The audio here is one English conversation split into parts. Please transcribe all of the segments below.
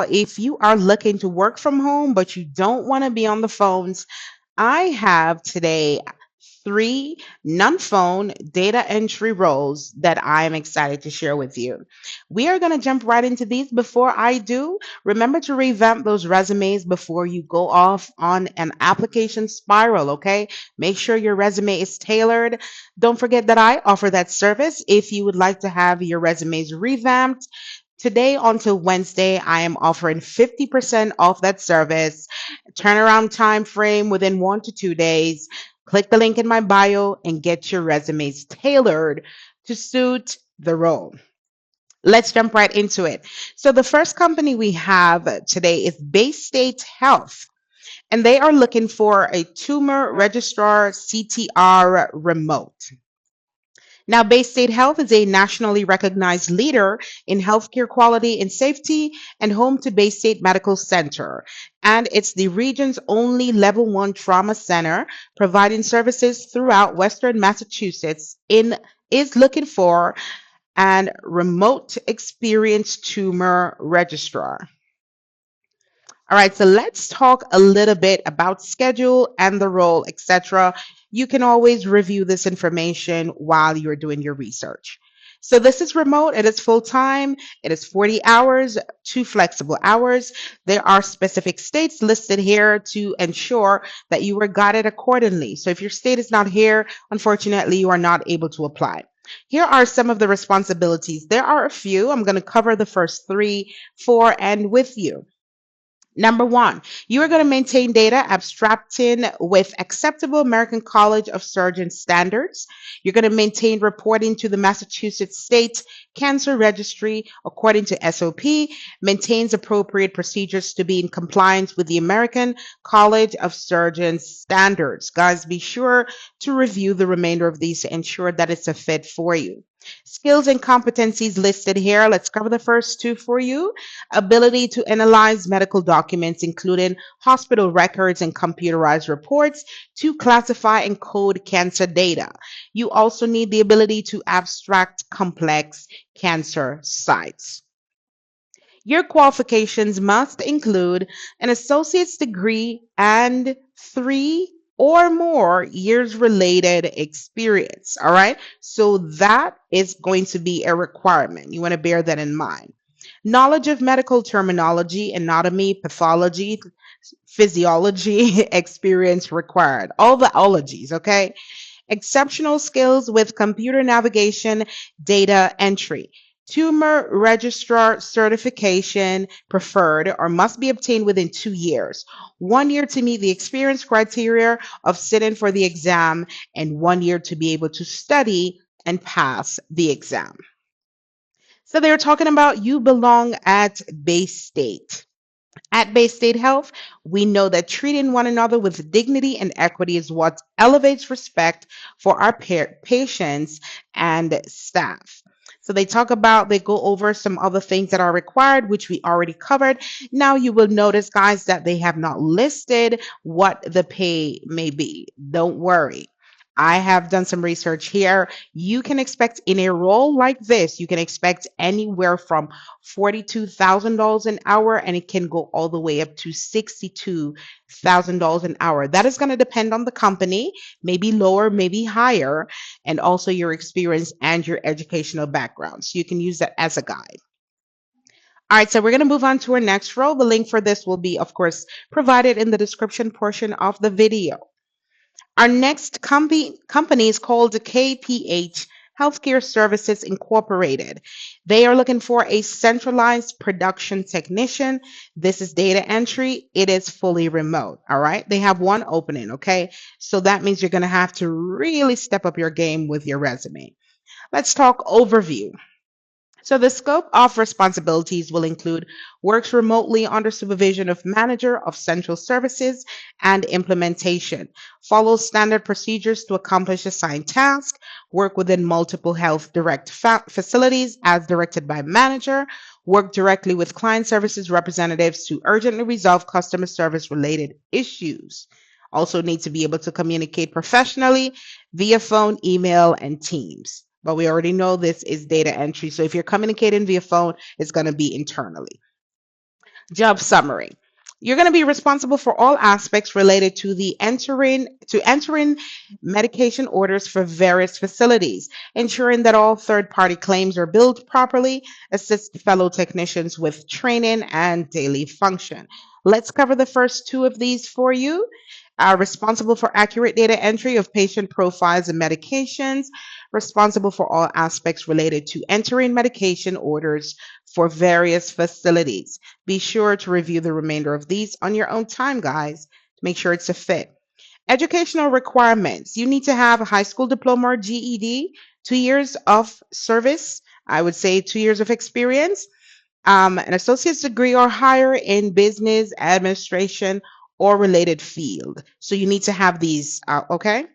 if you are looking to work from home, but you don't want to be on the phones, I have today three non-phone data entry roles that I'm excited to share with you. We are going to jump right into these. Before I do, remember to revamp those resumes before you go off on an application spiral, okay? Make sure your resume is tailored. Don't forget that I offer that service. If you would like to have your resumes revamped, today until Wednesday, I am offering 50% off that service. Turnaround time frame within 1 to 2 days. Click the link in my bio and get your resumes tailored to suit the role. Let's jump right into it. So, the first company we have today is Bay State Health, and they are looking for a tumor registrar CTR remote. Now, Bay State Health is a nationally recognized leader in healthcare quality and safety and home to Bay State Medical Center. And it's the region's only level 1 trauma center providing services throughout Western Massachusetts is looking for an remote experienced tumor registrar. All right, so let's talk a little bit about schedule and the role, etc. You can always review this information while you're doing your research. So this is remote, it is full time, it is 40 hours, 2 flexible hours. There are specific states listed here to ensure that you were guided accordingly. So if your state is not here, unfortunately, you are not able to apply. Here are some of the responsibilities. There are a few. I'm going to cover the first three, four, and with you. Number one, you are going to maintain data abstracting with acceptable American College of Surgeons standards. You're going to maintain reporting to the Massachusetts State Cancer Registry according to SOP, maintains appropriate procedures to be in compliance with the American College of Surgeons standards. Guys, be sure to review the remainder of these to ensure that it's a fit for you. Skills and competencies listed here. Let's cover the first two for you. Ability to analyze medical documents, including hospital records and computerized reports, to classify and code cancer data. You also need the ability to abstract complex cancer sites. Your qualifications must include an associate's degree and 3 or more years related experience. All right. So that is going to be a requirement. You want to bear that in mind. Knowledge of medical terminology, anatomy, pathology, physiology, experience required. All the ologies, okay? Exceptional skills with computer navigation, data entry. Tumor registrar certification preferred or must be obtained within 2 years. 1 year to meet the experience criteria of sitting for the exam, and 1 year to be able to study and pass the exam. So they're talking about you belong at Bay State. At Bay State Health, we know that treating one another with dignity and equity is what elevates respect for our patients and staff. So they go over some other things that are required, which we already covered. Now you will notice, guys, that they have not listed what the pay may be. Don't worry. I have done some research here. You can expect in a role like this, you can expect anywhere from $42,000 an hour, and it can go all the way up to $62,000 an hour. That is going to depend on the company, maybe lower, maybe higher, and also your experience and your educational background. So you can use that as a guide. All right, so we're going to move on to our next role. The link for this will be, of course, provided in the description portion of the video. Our next company is called KPH Healthcare Services Incorporated. They are looking for a centralized production technician. This is data entry. It is fully remote. All right. They have one opening. Okay. So that means you're going to have to really step up your game with your resume. Let's talk overview. So the scope of responsibilities will include works remotely under supervision of manager of central services and implementation, follows standard procedures to accomplish assigned tasks, work within multiple health direct facilities as directed by manager, work directly with client services representatives to urgently resolve customer service related issues. Also need to be able to communicate professionally via phone, email, and Teams. But we already know this is data entry. So if you're communicating via phone, it's going to be internally. Job summary. You're going to be responsible for all aspects related to entering medication orders for various facilities, ensuring that all third-party claims are billed properly, assist fellow technicians with training and daily function. Let's cover the first two of these for you. Responsible for accurate data entry of patient profiles and medications, responsible for all aspects related to entering medication orders for various facilities. Be sure to review the remainder of these on your own time, guys, to make sure it's a fit. Educational requirements. You need to have a high school diploma or GED, 2 years of service, I would say 2 years of experience, an associate's degree or higher in business, administration, or related field. So you need to have these, okay?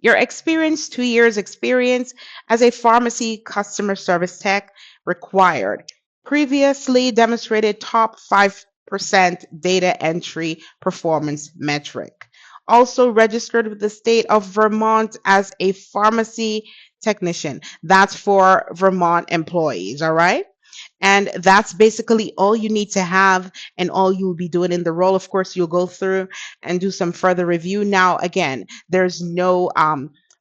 Your experience, 2 years experience as a pharmacy customer service tech required. Previously demonstrated top 5% data entry performance metric. Also registered with the state of Vermont as a pharmacy technician. That's for Vermont employees, all right? And that's basically all you need to have and all you'll be doing in the role. Of course, you'll go through and do some further review. Now, again, there's no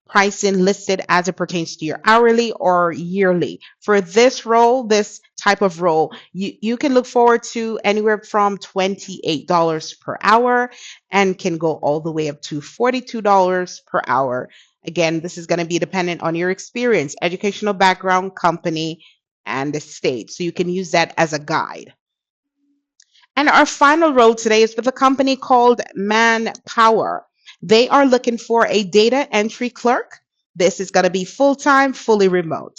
pricing listed as it pertains to your hourly or yearly. For this role, this type of role, you can look forward to anywhere from $28 per hour and can go all the way up to $42 per hour. Again, this is going to be dependent on your experience, educational background, company, and the state. So you can use that as a guide. And our final role today is with a company called Manpower. They are looking for a data entry clerk. This is going to be full time, fully remote.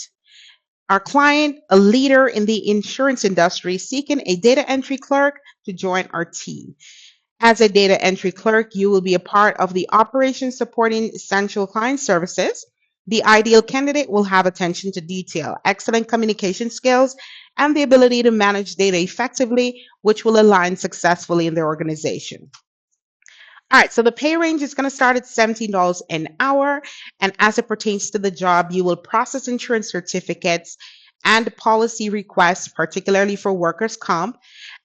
Our client, a leader in the insurance industry, seeking a data entry clerk to join our team. As a data entry clerk, you will be a part of the operations supporting essential client services. The ideal candidate will have attention to detail, excellent communication skills, and the ability to manage data effectively, which will align successfully in their organization. All right, so the pay range is going to start at $17 an hour. And as it pertains to the job, you will process insurance certificates and policy requests, particularly for workers' comp,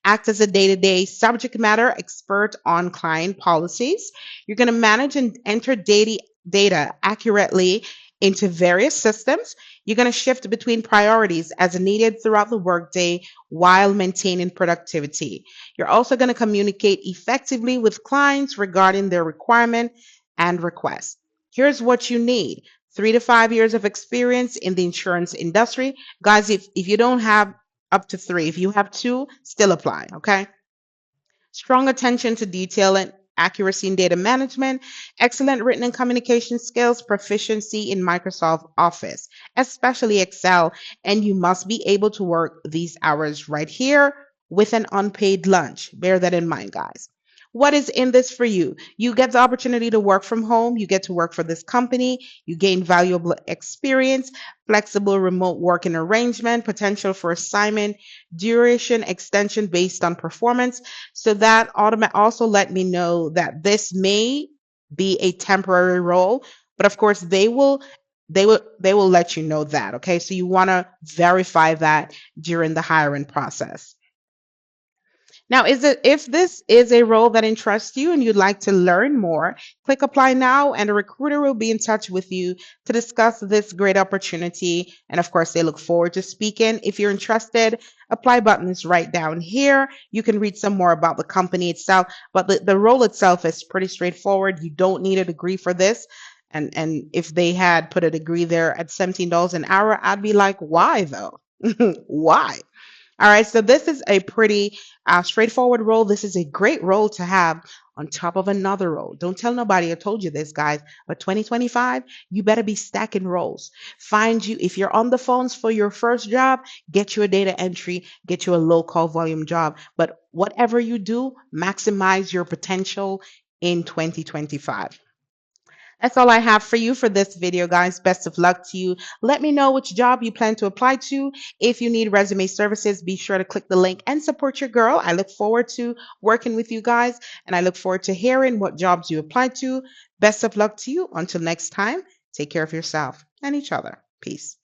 act as a day-to-day subject matter expert on client policies. You're going to manage and enter data accurately into various systems. You're going to shift between priorities as needed throughout the workday while maintaining productivity. You're also going to communicate effectively with clients regarding their requirement and requests. Here's what you need. 3 to 5 years of experience in the insurance industry. Guys, if you don't have up to three, if you have two, still apply, okay? Strong attention to detail and accuracy in data management, excellent written and communication skills, proficiency in Microsoft Office, especially Excel, and you must be able to work these hours right here with an unpaid lunch. Bear that in mind, guys. What is in this for you? You get the opportunity to work from home. You get to work for this company. You gain valuable experience, flexible remote working arrangement, potential for assignment, duration extension based on performance. So that also let me know that this may be a temporary role, but of course they will let you know that. Okay, so you want to verify that during the hiring process. Now, if this is a role that interests you and you'd like to learn more, click apply now and a recruiter will be in touch with you to discuss this great opportunity. And of course, they look forward to speaking. If you're interested, apply button is right down here. You can read some more about the company itself, but the role itself is pretty straightforward. You don't need a degree for this. And if they had put a degree there at $17 an hour, I'd be like, why though? Why? All right, so this is a pretty straightforward role. This is a great role to have on top of another role. Don't tell nobody I told you this, guys. But 2025, you better be stacking roles. Find you, if you're on the phones for your first job, get you a data entry, get you a low call volume job. But whatever you do, maximize your potential in 2025. That's all I have for you for this video, guys. Best of luck to you. Let me know which job you plan to apply to. If you need resume services, be sure to click the link and support your girl. I look forward to working with you guys, and I look forward to hearing what jobs you apply to. Best of luck to you. Until next time, take care of yourself and each other. Peace.